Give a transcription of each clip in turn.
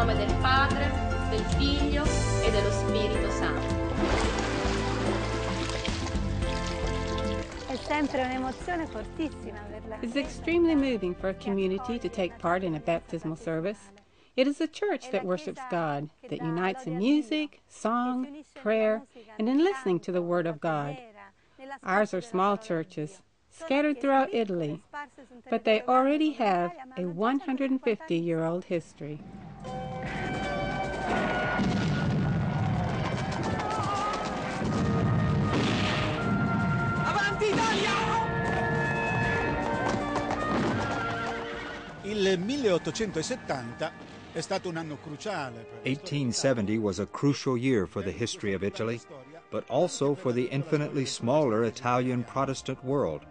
nome del Padre, del Figlio e dello Spirito Santo. It's extremely moving for a community to take part in a baptismal service. It is a church that worships God, that unites in music, song, prayer, and in listening to the Word of God. Ours are small churches, scattered throughout Italy, but they already have a 150-year-old history. Il 1870 è stato un anno cruciale. 1870 was a crucial year for the history of Italy, but also for the infinitely smaller Italian Protestant world.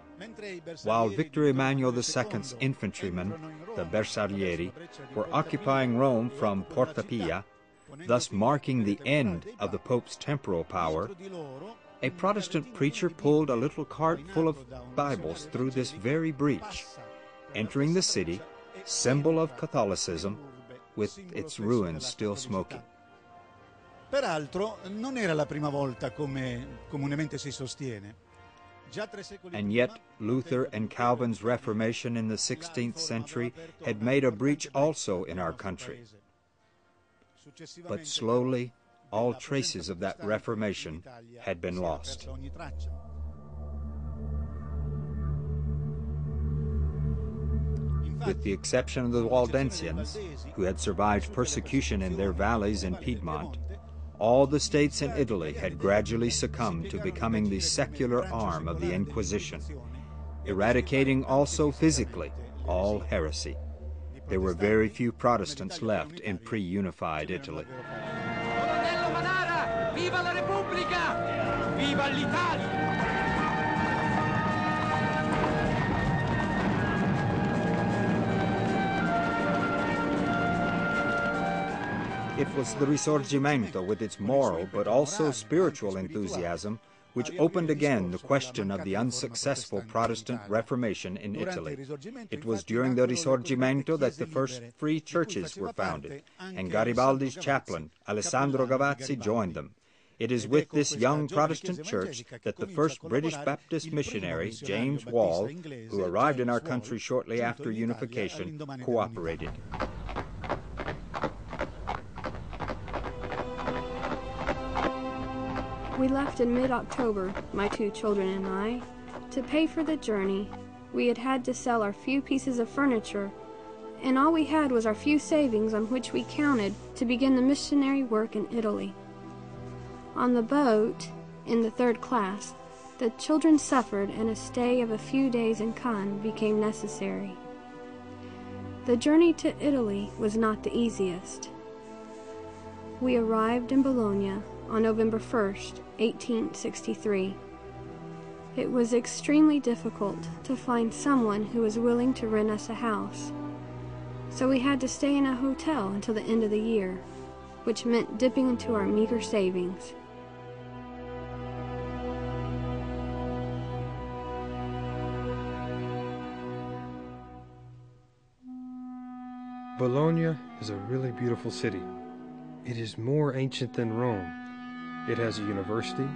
While Victor Emmanuel II's infantrymen, the Bersaglieri, were occupying Rome from Porta Pia, thus marking the end of the Pope's temporal power, a Protestant preacher pulled a little cart full of Bibles through this very breach, entering the city, symbol of Catholicism, with its ruins still smoking. Peraltro non era la prima volta come comunemente si sostiene. And yet Luther and Calvin's Reformation in the 16th century had made a breach also in our country. But slowly, all traces of that Reformation had been lost. With the exception of the Waldensians, who had survived persecution in their valleys in Piedmont, all the states in Italy had gradually succumbed to becoming the secular arm of the Inquisition, eradicating also physically all heresy. There were very few Protestants left in pre-unified Italy. Colonnello Manara! Viva la Repubblica! Viva l'Italia! It was the Risorgimento with its moral but also spiritual enthusiasm which opened again the question of the unsuccessful Protestant Reformation in Italy. It was during the Risorgimento that the first free churches were founded, and Garibaldi's chaplain, Alessandro Gavazzi, joined them. It is with this young Protestant church that the first British Baptist missionary, James Wall, who arrived in our country shortly after unification, cooperated. We left in mid-October, my two children and I. To pay for the journey, we had had to sell our few pieces of furniture, and all we had was our few savings on which we counted to begin the missionary work in Italy. On the boat, in the 3rd class, the children suffered and a stay of a few days in Cannes became necessary. The journey to Italy was not the easiest. We arrived in Bologna on November 1st, 1863. It was extremely difficult to find someone who was willing to rent us a house, so we had to stay in a hotel until the end of the year, which meant dipping into our meager savings. Bologna is a really beautiful city. It is more ancient than Rome. It has a university,